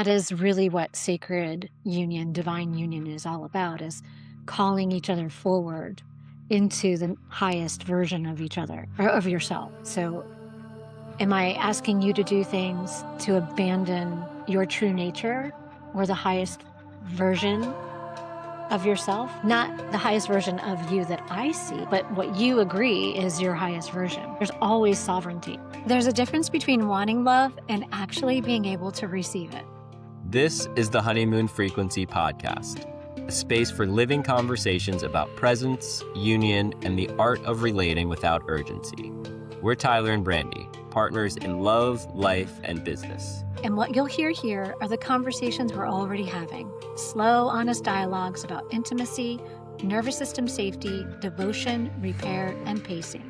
that is really what sacred union, divine union is all about, is calling each other forward into the highest version of each other or of yourself. So am I asking you to do things to abandon your true nature or the highest version of yourself? Not the highest version of you that I see, but what you agree is your highest version. There's always sovereignty. There's a difference between wanting love and actually being able to receive it. This is the Honeymoon Frequency podcast, a space for living conversations about presence, union, and the art of relating without urgency. We're Tyler and Brandy, partners in love, life, and business. And what you'll hear here are the conversations we're already having. Slow, honest dialogues about intimacy, nervous system safety, devotion, repair, and pacing.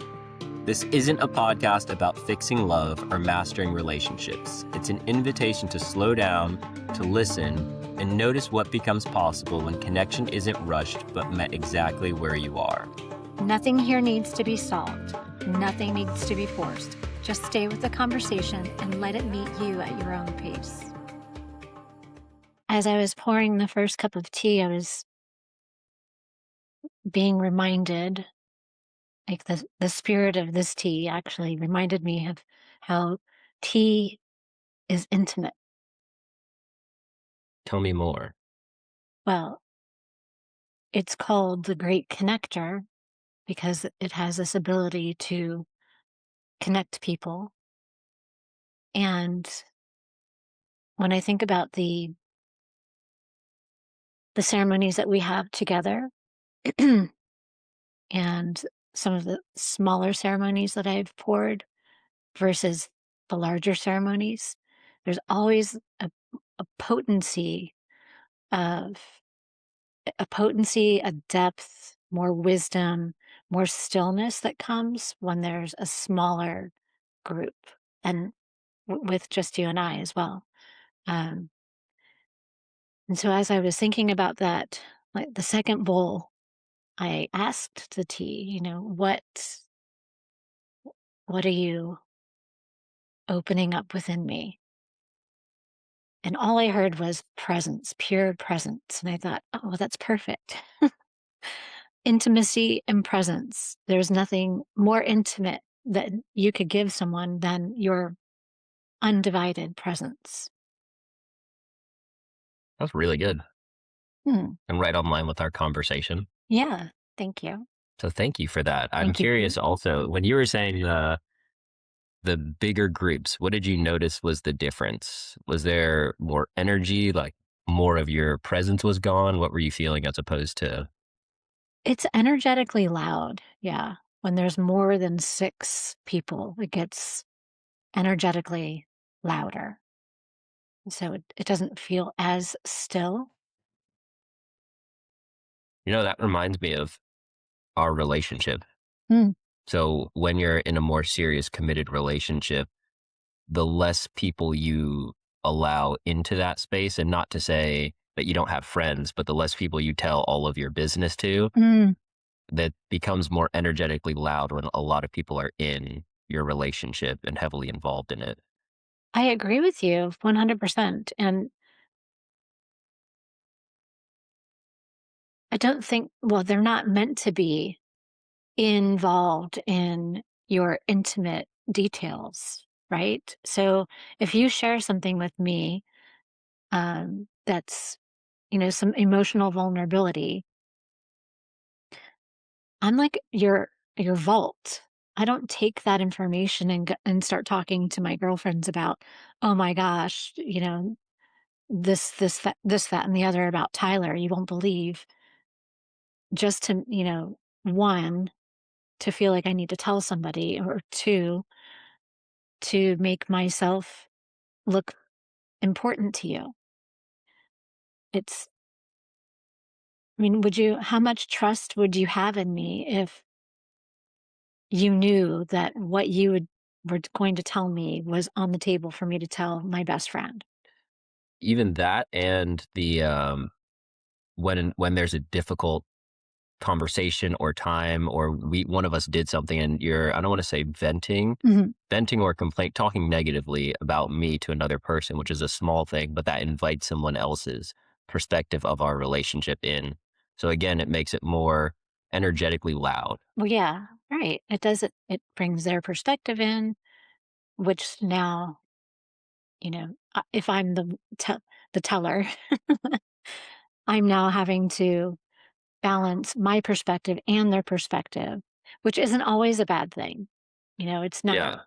This isn't a podcast about fixing love or mastering relationships. It's an invitation to slow down, to listen, and notice what becomes possible when connection isn't rushed but met exactly where you are. Nothing here needs to be solved. Nothing needs to be forced. Just stay with the conversation and let it meet you at your own pace. As I was pouring the first cup of tea, I was being reminded, like the spirit of this tea actually reminded me of how tea is intimate. Tell me more. Well, it's called the Great Connector because it has this ability to connect people. And when I think about the ceremonies that we have together and some of the smaller ceremonies that I've poured versus the larger ceremonies, there's always a potency of a depth, more wisdom, more stillness that comes when there's a smaller group and with just you and I as well. And so as I was thinking about that, like the second bowl, I asked the tea, what are you opening up within me? And all I heard was presence, pure presence. And I thought, oh, that's perfect. Intimacy and presence. There's nothing more intimate that you could give someone than your undivided presence. That's really good Hmm. and right on line with our conversation. Yeah, thank you. So thank you for that. I'm Thank you. curious also, when you were saying the bigger groups, what did you notice was the difference? Was there more energy, like more of your presence was gone? What were you feeling as opposed to? It's energetically loud. Yeah. When there's more than 6 people, it gets energetically louder. So it doesn't feel as still. That reminds me of our relationship. Mm. So when you're in a more serious, committed relationship, the less people you allow into that space, and not to say that you don't have friends, but the less people you tell all of your business to, Mm. that becomes more energetically loud when a lot of people are in your relationship and heavily involved in it. I agree with you 100%. And I don't think, well, they're not meant to be involved in your intimate details, right? So if you share something with me, that's, some emotional vulnerability, I'm like your vault. I don't take that information and start talking to my girlfriends about, oh my gosh, this, that, and the other about Tyler. You won't believe. Just to, one, to feel like I need to tell somebody, or two, to make myself look important to you. I mean, how much trust would you have in me if you knew that what were going to tell me was on the table for me to tell my best friend? Even that, and the when there's a difficult conversation or time, or one of us did something and you're, I don't want to say Mhm. venting or complaint, talking negatively about me to another person, which is a small thing, but that invites someone else's perspective of our relationship in. So again, it makes it more energetically loud. Well, yeah, right. It brings their perspective in, which now, if I'm the teller, I'm now having to balance my perspective and their perspective, which isn't always a bad thing. It's Yeah. never.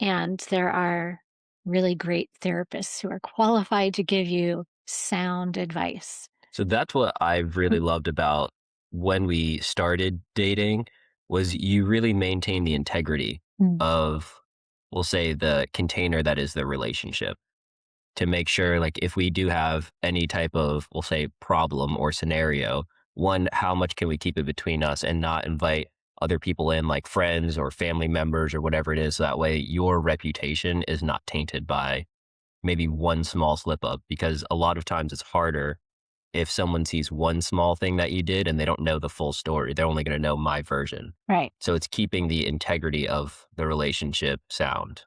And there are really great therapists who are qualified to give you sound advice. So that's what I've really loved about when we started dating was you really maintain the integrity Mm. of, we'll say, the container that is the relationship, to make sure, like, if we do have any type of, we'll say, problem or scenario, one, how much can we keep it between us and not invite other people in, like friends or family members or whatever it is, so that way your reputation is not tainted by maybe one small slip up, because a lot of times it's harder if someone sees one small thing that you did and they don't know the full story. They're only going to know my version. Right. So it's keeping the integrity of the relationship sound.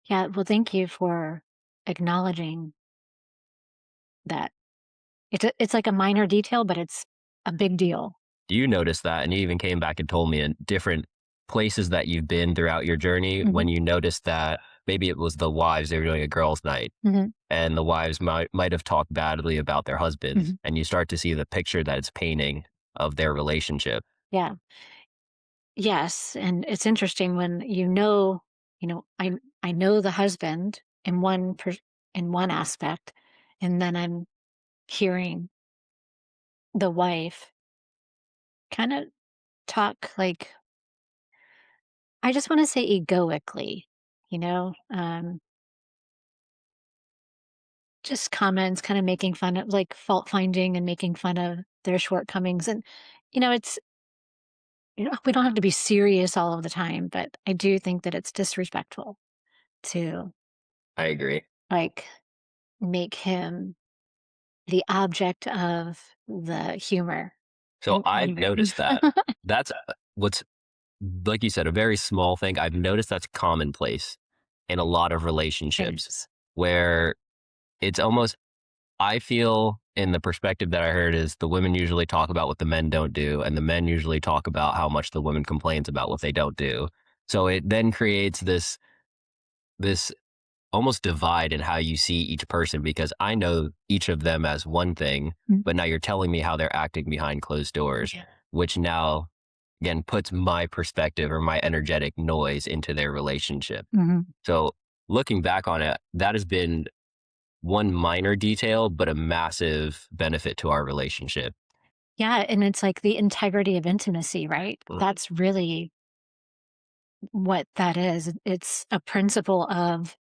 Yeah. Well, thank you for acknowledging that. It's like a minor detail, but it's a big deal. Do you notice that? And you even came back and told me in different places that you've been throughout your journey, Hmm. when you noticed that maybe it was the wives, they were doing a girls' night, Hmm. and the wives might have talked badly about their husbands, Hmm. and you start to see the picture that it's painting of their relationship. Yeah. Yes. And it's interesting when I know the husband in one aspect, and then I'm hearing the wife kind of talk like, I just want to say egoically, you know, um, just comments kind of making fun of, like, fault finding and making fun of their shortcomings. And, it's, we don't have to be serious all of the time, but I do think that it's disrespectful to, I agree. like, make him the object of the humor So and I've everything. noticed that. That's what's, like you said, a very small thing. I've noticed that's commonplace in a lot of It relationships is. where it's almost, I feel in the perspective that I heard is the women usually talk about what the men don't do, and the men usually talk about how much the woman complains about what they don't do. So it then creates this almost divide in how you see each person, because I know each of them as one thing, Mm. but now you're telling me how they're acting behind closed doors, Yeah. which now again puts my perspective or my energetic noise into their relationship. Mhm. So looking back on it, that has been one minor detail, but a massive benefit to our relationship. Yeah, and it's like the integrity of intimacy, right? Mm. That's really what that is. It's a principle of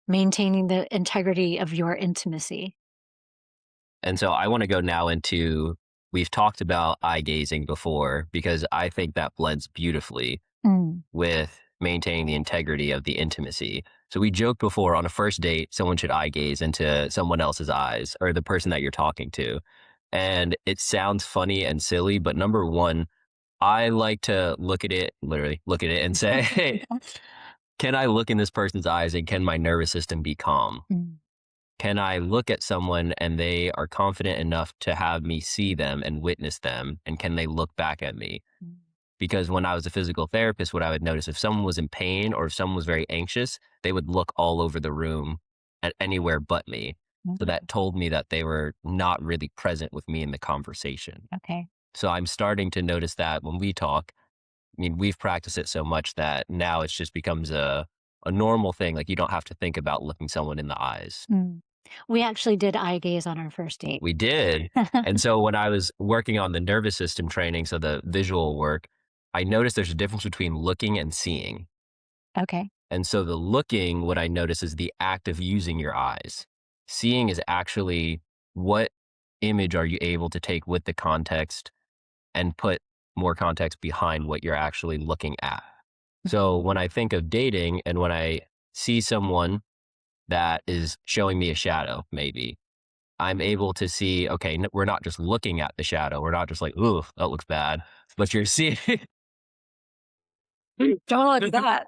maintaining the integrity of your intimacy. And so I want to go now into, we've talked about eye gazing before because I think that blends beautifully Mm. with maintaining the integrity of the intimacy. So we joked before, on a first date, someone should eye gaze into someone else's eyes or the person that you're talking to. And it sounds funny and silly, but number one, I like to look at it, literally look at it and say, hey, can I look in this person's eyes and can my nervous system be calm? Mm. Can I look at someone and they are confident enough to have me see them and witness them? And can they look back at me? Mm. Because when I was a physical therapist, what I would notice, if someone was in pain or if someone was very anxious, they would look all over the room at anywhere but me. So Mm. that told me that they were not really present with me in the conversation. Okay. So I'm starting to notice that when we talk, I mean, we've practiced it so much that now it's just becomes a normal thing. Like you don't have to think about looking someone in the eyes. Mm. We actually did eye gaze on our first date. We did. And so when I was working on the nervous system training, so the visual work, I noticed there's a difference between looking and seeing. Okay. And so the looking, what I notice is the act of using your eyes. Seeing is actually, what image are you able to take with the context and put more context behind what you're actually looking at. So when I think of dating and when I see someone that is showing me a shadow, maybe, I'm able to see, okay, we're not just looking at the shadow. We're not just like, ooh, that looks bad. But you're seeing, Don't look at that.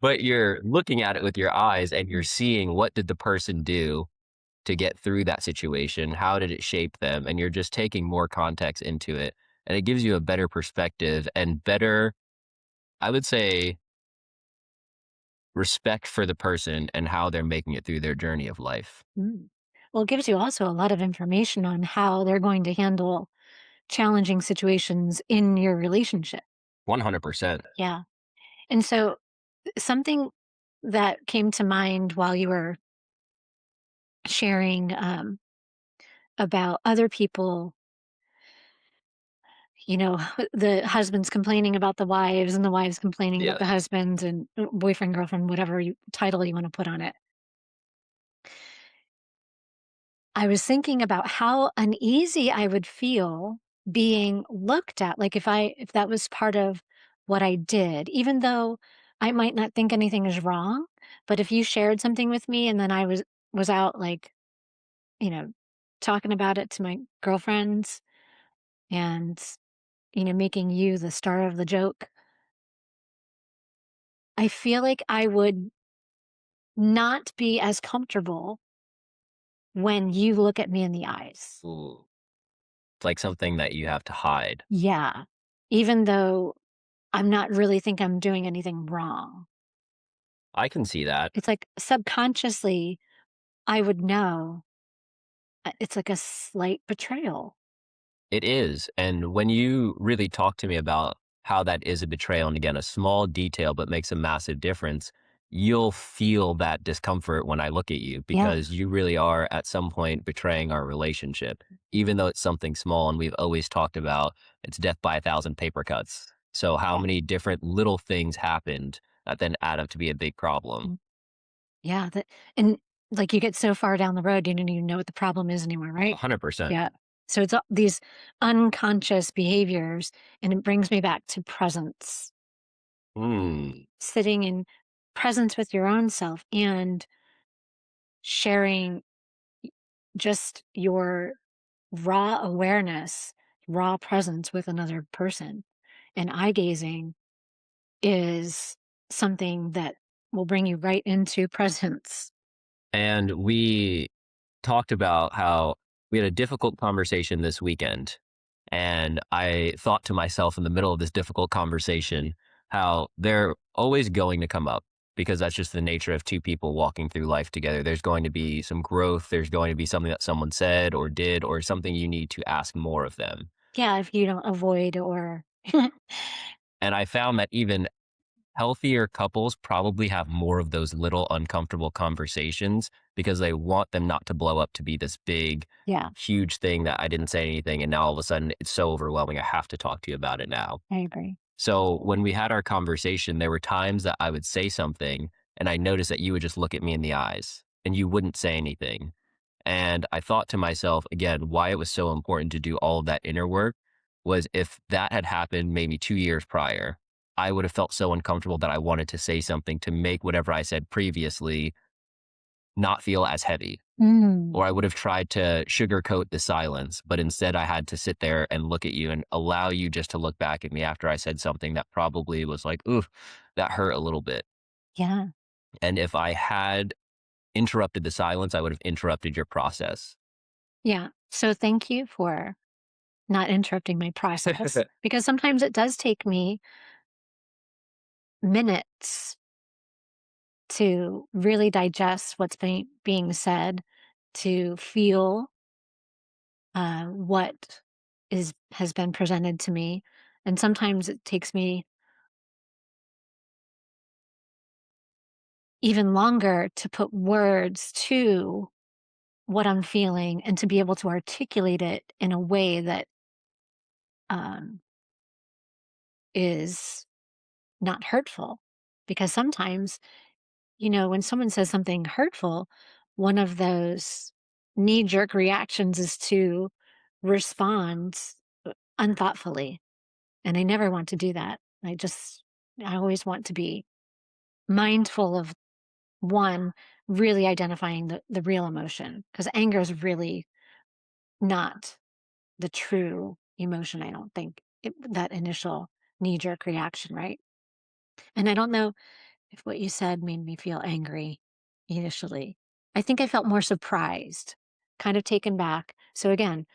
but you're looking at it with your eyes and you're seeing what did the person do to get through that situation? How did it shape them? And you're just taking more context into it. And it gives you a better perspective and better, I would say, respect for the person and how they're making it through their journey of life. Mm. Well, it gives you also a lot of information on how they're going to handle challenging situations in your relationship. 100%. Yeah. And so something that came to mind while you were sharing about other people, the husbands complaining about the wives and the wives complaining about Yeah. the husbands and boyfriend, girlfriend, whatever title you want to put on it. I was thinking about how uneasy I would feel being looked at, like if that was part of what I did, even though I might not think anything is wrong, but if you shared something with me and then I was out like, you know, talking about it to my girlfriends and making you the star of the joke, I feel like I would not be as comfortable when you look at me in the eyes. Ooh. It's like something that you have to hide. Yeah. Even though I'm not really think I'm doing anything wrong. I can see that. It's like subconsciously, I would know, it's like a slight betrayal. It is. And when you really talk to me about how that is a betrayal, and again, a small detail, but makes a massive difference, you'll feel that discomfort when I look at you Yeah. because you really are at some point betraying our relationship, even though it's something small. And we've always talked about it's death by a thousand paper cuts. So, how Yeah. many different little things happened that then add up to be a big problem? Mm. Yeah. And like you get so far down the road, you don't even know what the problem is anymore, right? 100%. Yeah. So it's all these unconscious behaviors. And it brings me back to presence, Mm. sitting in presence with your own self and sharing just your raw awareness, raw presence with another person. And eye gazing is something that will bring you right into presence. And we talked about how we had a difficult conversation this weekend. And I thought to myself in the middle of this difficult conversation how they're always going to come up because that's just the nature of two people walking through life together. There's going to be some growth, there's going to be something that someone said or did, or something you need to ask more of them. Yeah, if you don't avoid or And I found that even healthier couples probably have more of those little uncomfortable conversations because they want them not to blow up to be this big, yeah, huge thing that I didn't say anything. And now all of a sudden it's so overwhelming. I have to talk to you about it now. I agree. So when we had our conversation, there were times that I would say something and I noticed that you would just look at me in the eyes and you wouldn't say anything. And I thought to myself, again, why it was so important to do all of that inner work was if that had happened maybe 2 years prior, I would have felt so uncomfortable that I wanted to say something to make whatever I said previously not feel as heavy. Mm, Or I would have tried to sugarcoat the silence, but instead I had to sit there and look at you and allow you just to look back at me after I said something that probably was like, oof, that hurt a little bit. yeah, And if I had interrupted the silence, I would have interrupted your process. yeah. So thank you for not interrupting my process because sometimes it does take me minutes to really digest what's being said, to feel what is has been presented to me, and sometimes it takes me even longer to put words to what I'm feeling and to be able to articulate it in a way that um, is not hurtful. Because sometimes, when someone says something hurtful, one of those knee jerk reactions is to respond unthoughtfully. And I never want to do that. I always want to be mindful of one, really identifying the real emotion, because anger is really not the true emotion, I don't think. That initial knee jerk reaction, right? And I don't know if what you said made me feel angry initially. I think I felt more surprised, kind of taken back. So again,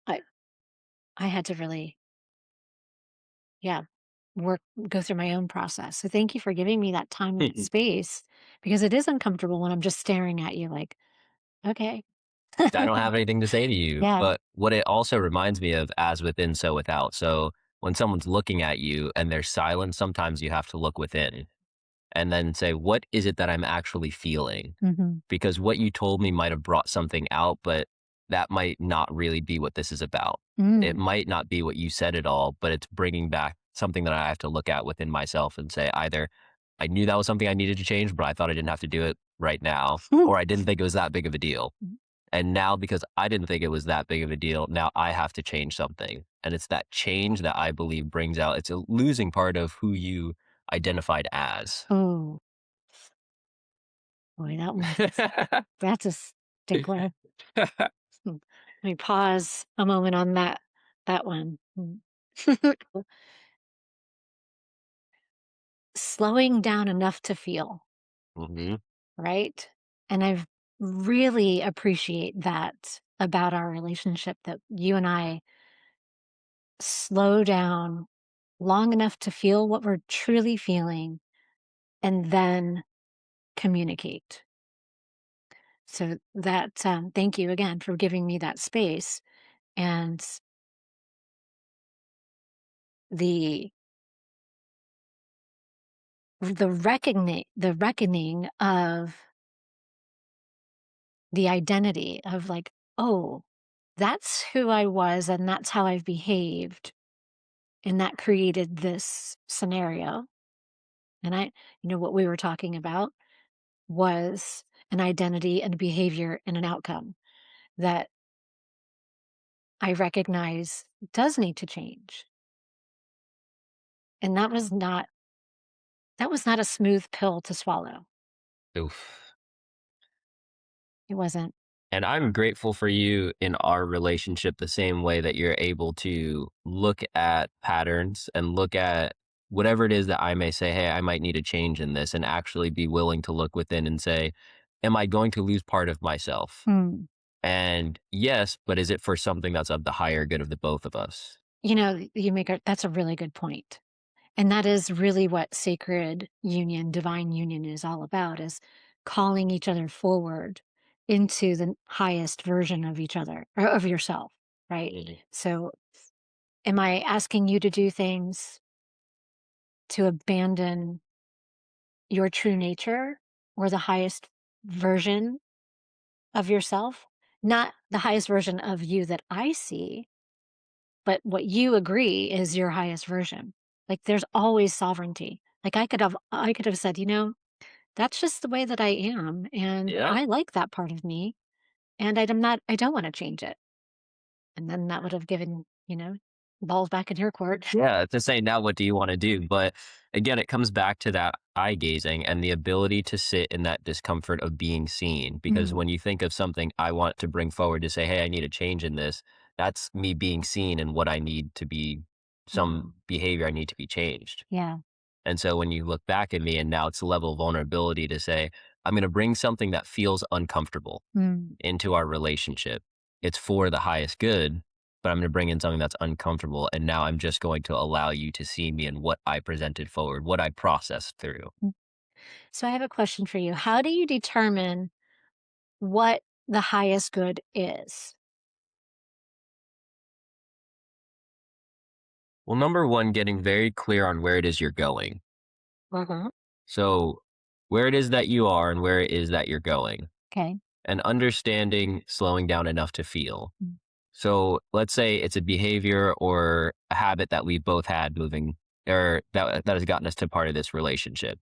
I I had to really, yeah, go through my own process. So thank you for giving me that time and space, because it is uncomfortable when I'm just staring at you like, okay. I don't have anything to say to you. Yeah. But what it also reminds me of, as within, so without. So when someone's looking at you and there's silence, sometimes you have to look within and then say, what is it that I'm actually feeling? Hmm. Because what you told me might have brought something out, but that might not really be what this is about. It Mm. might not be what you said at all, but it's bringing back something that I have to look at within myself and say, either I knew that was something I needed to change, but I thought I didn't have to do it right now, or I didn't think it was that big of a deal. And now, because I didn't think it was that big of a deal, now I have to change something. And it's that change that I believe brings out, it's a losing part of who you identified as. Oh, boy, that's a stickler. Hmm. Let me pause a moment on that one. Slowing down enough to feel, Hmm. right? And I've really appreciate that about our relationship, that you and I slow down long enough to feel what we're truly feeling and then communicate. So that, thank you again for giving me that space, and the the reckoning of the identity of like, oh, that's who I was and that's how I've behaved. And that created this scenario. And what we were talking about was an identity and a behavior and an outcome that I recognize does need to change. And that was not a smooth pill to swallow. Oof. It wasn't. And I'm grateful for you in our relationship the same way that you're able to look at patterns and look at whatever it is that I may say, hey, I might need a change in this, and actually be willing to look within and say, am I going to lose part of myself? Mm. And yes, but is it for something that's of the higher good of the both of us? That's a really good point. And that is really what sacred union, divine union is all about, is calling each other forward into the highest version of each other or of yourself, right? Mhm. So, am I asking you to do things to abandon your true nature or the highest version of yourself? Not the highest version of you that I see, but what you agree is your highest version. Like there's always sovereignty. Like I could have said, that's just the way that I am, and Yeah. I like that part of me, and I don't wanna change it. And then that would have given, balls back in your court. Yeah, to say, now what do you want to do? But again, it comes back to that eye gazing and the ability to sit in that discomfort of being seen. Because Mm, when you think of something I want to bring forward to say, hey, I need a change in this, that's me being seen and what I need to be, some behavior I need to be changed. yeah. And so when you look back at me, and now it's a level of vulnerability to say, I'm going to bring something that feels uncomfortable Mm, into our relationship. It's for the highest good, but I'm going to bring in something that's uncomfortable. And now I'm just going to allow you to see me and what I presented forward, what I processed through. mm. So I have a question for you. How do you determine what the highest good is? Well, number one, getting very clear on where it is you're going. Uh-huh. So, where it is that you are and where it is that you're going, Okay. and understanding slowing down enough to feel. Mm, So let's say it's a behavior or a habit that we've both had moving, or that has gotten us to part of this relationship.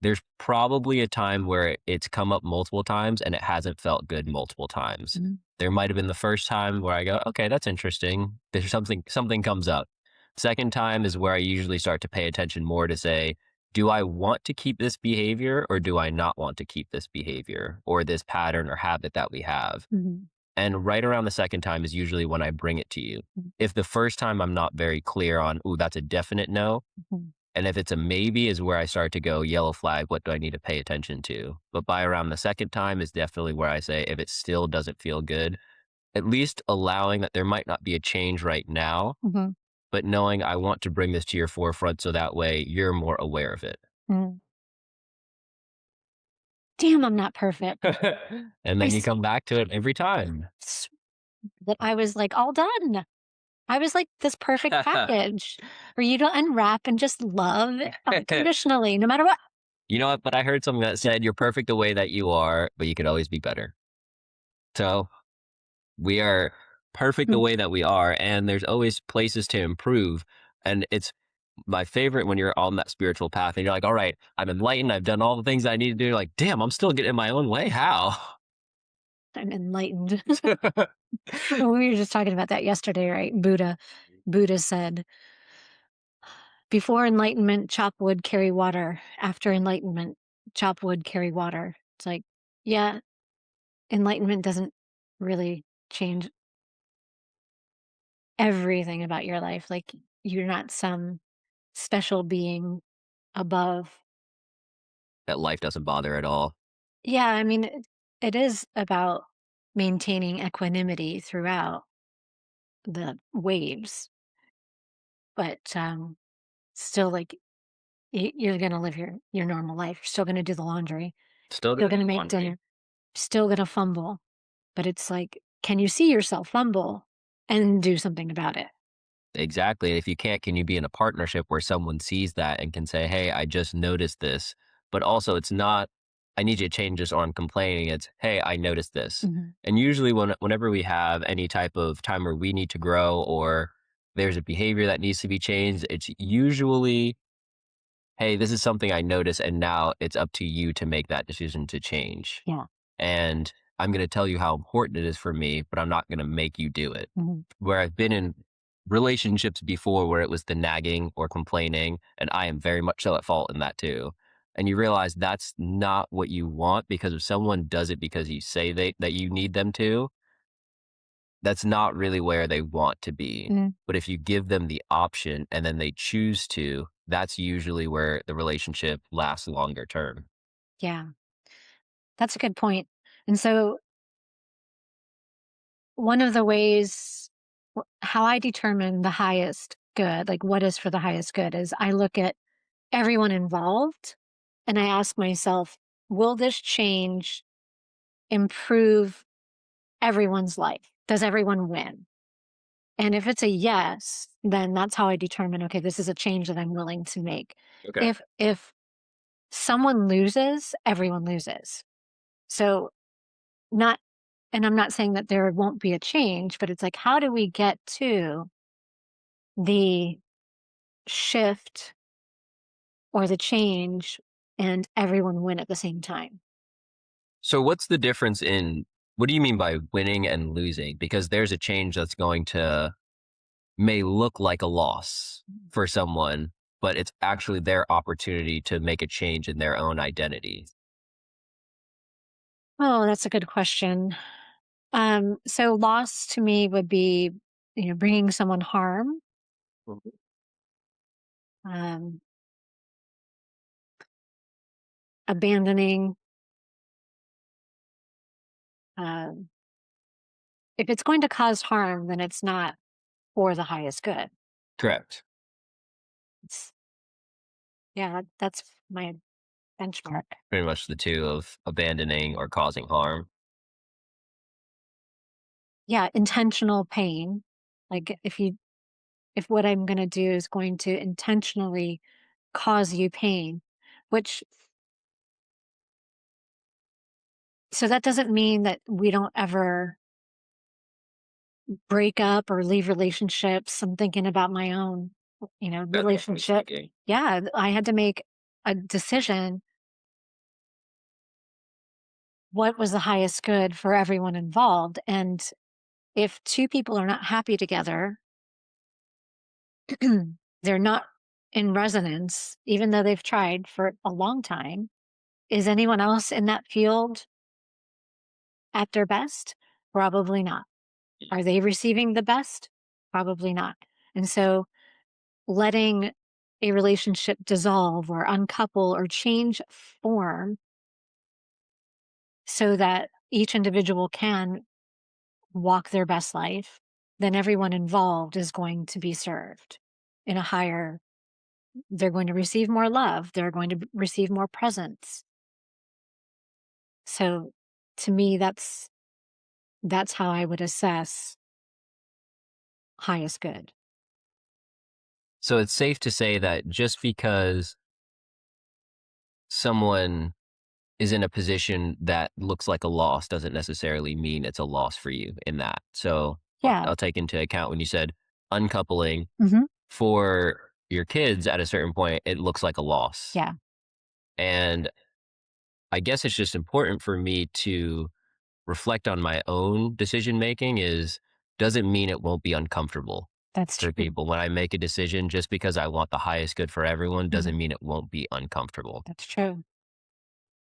There's probably a time where it's come up multiple times and it hasn't felt good multiple times. mhm, There might have been the first time where I go, okay, that's interesting. There's something comes up. Second time is where I usually start to pay attention more to say, do I want to keep this behavior or do I not want to keep this behavior or this pattern or habit that we have? Mhm. And right around the second time is usually when I bring it to you. Mhm. If the first time I'm not very clear on, ooh, that's a definite no. Mhm. And if it's a maybe is where I start to go yellow flag, what do I need to pay attention to? But by around the second time is definitely where I say, if it still doesn't feel good, at least allowing that there might not be a change right now, Mhm. but knowing I want to bring this to your forefront so that way you're more aware of it. Mm. Damn, I'm not perfect. And I then you s- come back to it every time. s- that I was like all done. I was like this perfect package for you to unwrap and just love unconditionally, no matter what. You know what? But I heard something that said you're perfect the way that you are, but you could always be better. So we are perfect the Mm. way that we are, and there's always places to improve. And it's my favorite when you're on that spiritual path and you're like, all right, I'm enlightened. I've done all the things I need to do. Like, damn, I'm still getting in my own way. How? I'm enlightened. Well, we were just talking about that yesterday, right? Buddha said, before enlightenment, chop wood, carry water. After enlightenment, chop wood, carry water. It's like, yeah, enlightenment doesn't really change everything about your life. Like, you're not some special being above. That life doesn't bother at all. Yeah, I mean, it is about maintaining equanimity throughout the waves, but still, like, you're gonna live your normal life. You're still gonna do the laundry, Still still gonna gonna do make laundry. dinner, still gonna fumble. But it's like, can you see yourself fumble and do something about it? Exactly. If you can't, can you be in a partnership where someone sees that and can say, hey, I just noticed this. But also, it's not, I need you to change this or I'm complaining. It's, hey, I noticed this. Mhm. And usually, whenever we have any type of time where we need to grow or there's a behavior that needs to be changed, it's usually, hey, this is something I noticed. And now it's up to you to make that decision to change. Yeah. And I'm going to tell you how important it is for me, but I'm not going to make you do it. Mhm. Where I've been in relationships before where it was the nagging or complaining, and I am very much so at fault in that too. And you realize that's not what you want because if someone does it because you say that you need them to, that's not really where they want to be. Mm, But if you give them the option and then they choose to, that's usually where the relationship lasts longer term. yeah, that's a good point. And so one of the ways how I determine the highest good, like what is for the highest good, is I look at everyone involved and I ask myself, will this change improve everyone's life? Does everyone win? And if it's a yes, then that's how I determine, okay, this is a change that I'm willing to make. Okay. If someone loses, everyone loses. So not and I'm not saying that there won't be a change, but it's like, how do we get to the shift or the change and everyone win at the same time? So what's the difference in what do you mean by winning and losing? Because there's a change that's going to may look like a loss for someone, but it's actually their opportunity to make a change in their own identity. Oh, that's a good question. So loss to me would be, bringing someone harm, Mhm. um, abandoning. Um, if it's going to cause harm, then it's not for the highest good. Correct. It's, yeah, that's my benchmark. Pretty much the two of abandoning or causing harm. Yeah, intentional pain. Like if what I'm going to do is going to intentionally cause you pain, which so that doesn't mean that we don't ever break up or leave relationships. I'm thinking about my own, That's what I was relationship. thinking. Yeah, I had to make a decision what was the highest good for everyone involved. And if two people are not happy together, they're not in resonance, even though they've tried for a long time. Is anyone else in that field at their best? Probably not. Are they receiving the best? Probably not. And so letting a relationship dissolve or uncouple or change form so that each individual can walk their best life, then everyone involved is going to be served in a higher, they're going to receive more love, they're going to receive more presence. So to me, that's how I would assess highest good. So it's safe to say that just because someone is in a position that looks like a loss doesn't necessarily mean it's a loss for you in that. So Yeah. I'll take into account when you said uncoupling Hmm. for your kids at a certain point, it looks like a loss. Yeah. And I guess it's just important for me to reflect on my own decision making is doesn't mean it won't be uncomfortable That's for true. people. When I make a decision, just because I want the highest good for everyone Mhm. doesn't mean it won't be uncomfortable. That's true.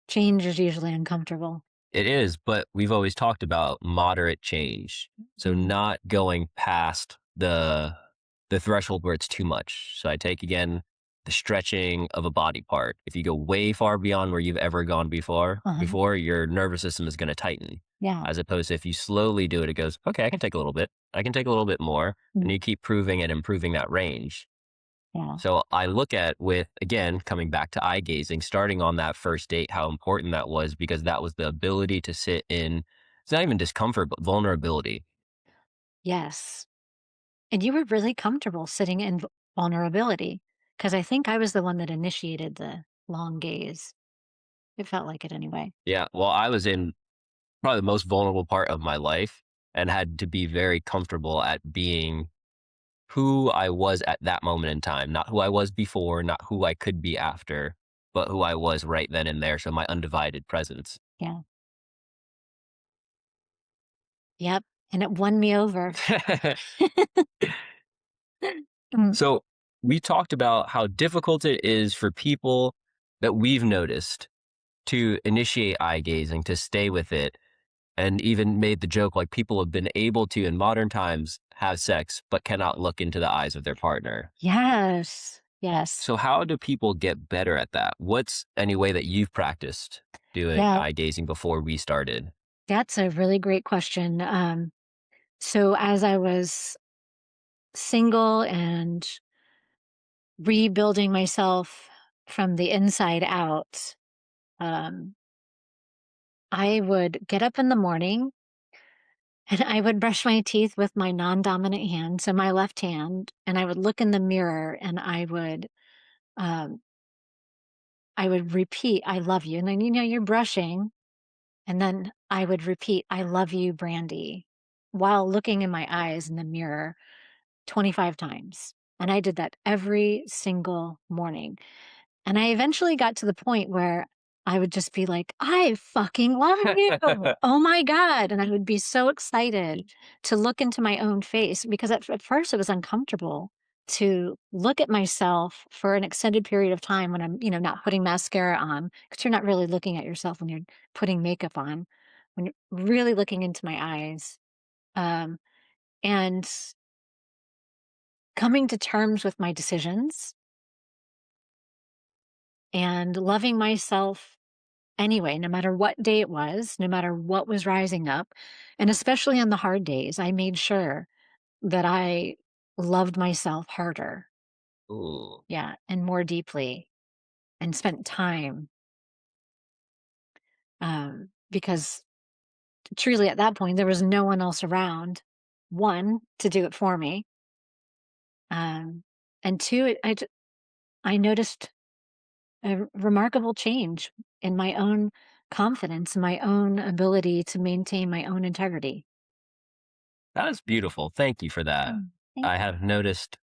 Change is usually uncomfortable. It is, but we've always talked about moderate change. So Mhm. not going past the threshold where it's too much. So I take again the stretching of a body part. If you go way far beyond where you've ever gone Uh-huh. before your nervous system is going to tighten. Yeah. As opposed to if you slowly do it, it goes, okay, I can take a little bit. I can take a little bit more. And Mm. you keep proving and improving that range. Yeah. So I look at with, again, coming back to eye gazing, starting on that first date, how important that was because that was the ability to sit in, it's not even discomfort, but vulnerability. Yes. And you were really comfortable sitting in vulnerability because I think I was the one that initiated the long gaze. It felt like it anyway. Yeah. Well, I was in probably the most vulnerable part of my life and had to be very comfortable at being who I was at that moment in time, not who I was before, not who I could be after, but who I was right then and there. So my undivided presence. Yeah. Yep. And it won me over. Mm. So we talked about how difficult it is for people that we've noticed to initiate eye gazing, to stay with it, and even made the joke like people have been able to in modern times have sex but cannot look into the eyes of their partner. Yes. Yes. So how do people get better at that? What's any way that you've practiced doing Yeah. eye gazing before we started? That's a really great question. So as I was single and rebuilding myself from the inside out, um, I would get up in the morning and I would brush my teeth with my non-dominant hand, so my left hand, and I would look in the mirror and um, I would repeat, "I love you." And then, you're brushing, and then I would repeat, "I love you, Brandy," while looking in my eyes in the mirror 25 times. And I did that every single morning. And I eventually got to the point where I would just be like, "I fucking love you. Oh my God." And I would be so excited to look into my own face because at first it was uncomfortable to look at myself for an extended period of time when I'm, not putting mascara on because you're not really looking at yourself when you're putting makeup on, when you're really looking into my eyes. Um, and coming to terms with my decisions and loving myself anyway, no matter what day it was, no matter what was rising up, and especially on the hard days, I made sure that I loved myself harder, Ooh, yeah, and more deeply, and spent time, because truly at that point, there was no one else around, 1, to do it for me, um, and 2, I noticed a remarkable change in my own confidence, my own ability to maintain my own integrity. that is beautiful. Thank you for that. Thank I have noticed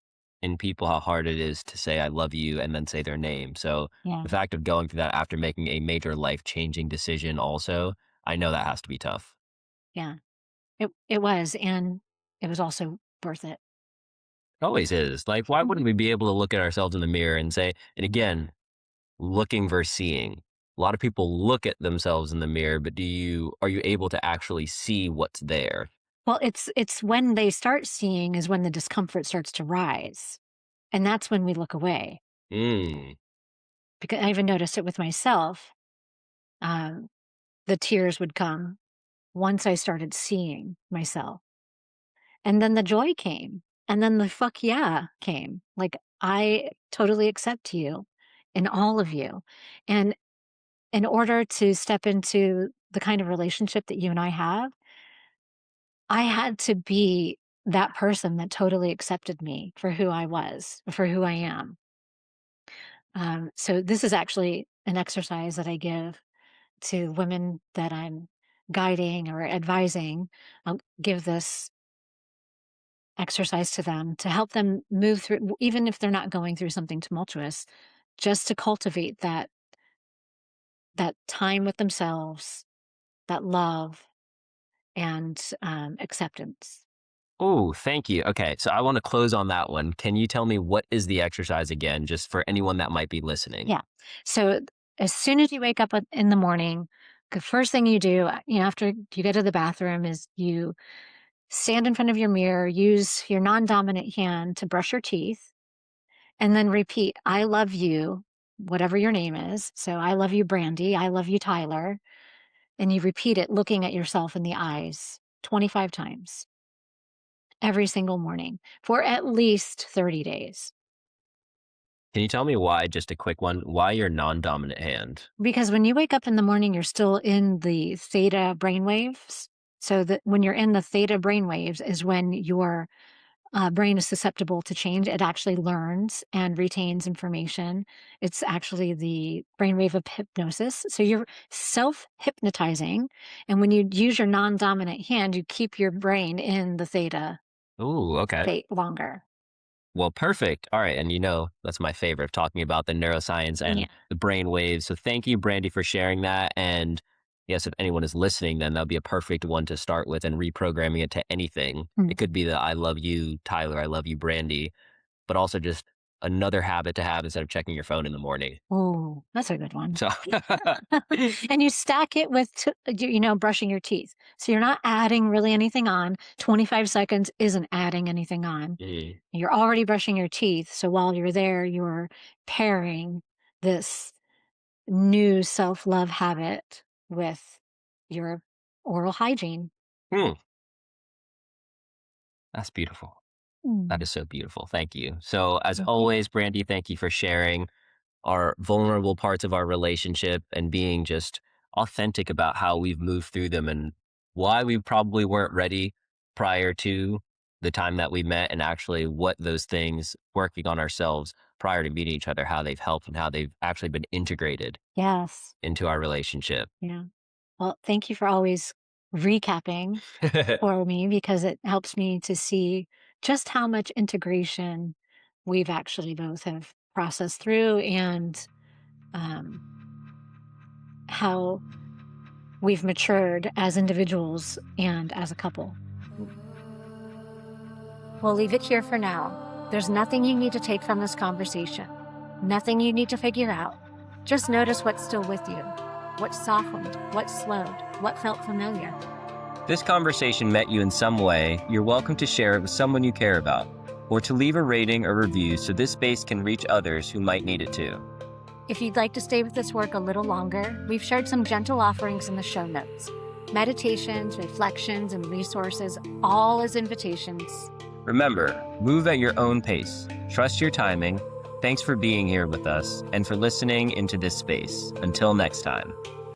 in people how hard it is to say I love you and then say their name. So Yeah, the fact of going through that after making a major life changing decision also, I know that has to be tough. yeah. It was, and it was also worth it. Always is. Like, why wouldn't we be able to look at ourselves in the mirror and say, and again, looking versus seeing. A lot of people look at themselves in the mirror, but are you able to actually see what's there? Well, it's when they start seeing is when the discomfort starts to rise, and that's when we look away. Mm. Because I even noticed it with myself. Um, the tears would come once I started seeing myself. And then the joy came. And then the fuck yeah came. Like, I totally accept you and all of you. And in order to step into the kind of relationship that you and I have, I had to be that person that totally accepted me for who I was, for who I am. So this is actually an exercise that I give to women that I'm guiding or advising. I'll give this exercise to them to help them move through, even if they're not going through something tumultuous, just to cultivate that time with themselves, that love and acceptance. Oh, thank you. Okay, so I want to close on that one. Can you tell me what is the exercise again, just for anyone that might be listening? Yeah. So as soon as you wake up in the morning, the first thing you do, after you go to the bathroom, is you stand in front of your mirror, use your non-dominant hand to brush your teeth, and then repeat, I love you, whatever your name is. So I love you, Brandy. I love you, Tyler. And you repeat it looking at yourself in the eyes 25 times every single morning for at least 30 days. Can you tell me why, just a quick one, why your non-dominant hand? Because when you wake up in the morning, you're still in the theta brainwaves. So that when you're in the theta brainwaves is when your brain is susceptible to change. It actually learns and retains information. It's actually the brainwave of hypnosis. So you're self hypnotizing. And when you use your non dominant hand, you keep your brain in the theta Oh, okay. state longer. Well, perfect. All right. And that's my favorite, talking about the neuroscience Yeah. and the brain waves. So thank you, Brandy, for sharing that. And yes, if anyone is listening, then that'll be a perfect one to start with and reprogramming it to anything. Mm. It could be the I love you, Tyler, I love you, Brandy, but also just another habit to have instead of checking your phone in the morning. Oh, that's a good one. So, And you stack it with, brushing your teeth. So you're not adding really anything on. 25 seconds isn't adding anything on. Mhm. You're already brushing your teeth. So while you're there, you're pairing this new self love habit with your oral hygiene. Hmm, that's beautiful. That Mm. is so beautiful. Thank you. So, as Thank you. always, Brandy, thank you for sharing our vulnerable parts of our relationship and being just authentic about how we've moved through them and why we probably weren't ready prior to the time that we met, and actually what those things working on ourselves prior to meeting each other, how they've helped and how they've actually been integrated Yes. into our relationship. Yeah. Well, thank you for always recapping for me because it helps me to see just how much integration we've actually both have processed through and um, how we've matured as individuals and as a couple. We'll leave it here for now. There's nothing you need to take from this conversation, nothing you need to figure out. Just notice what's still with you, what softened, what slowed, what felt familiar. This conversation met you in some way, you're welcome to share it with someone you care about, or to leave a rating or review so this space can reach others who might need it too. If you'd like to stay with this work a little longer, we've shared some gentle offerings in the show notes. Meditations, reflections, and resources, all as invitations. Remember, move at your own pace. Trust your timing. Thanks for being here with us and for listening into this space. Until next time.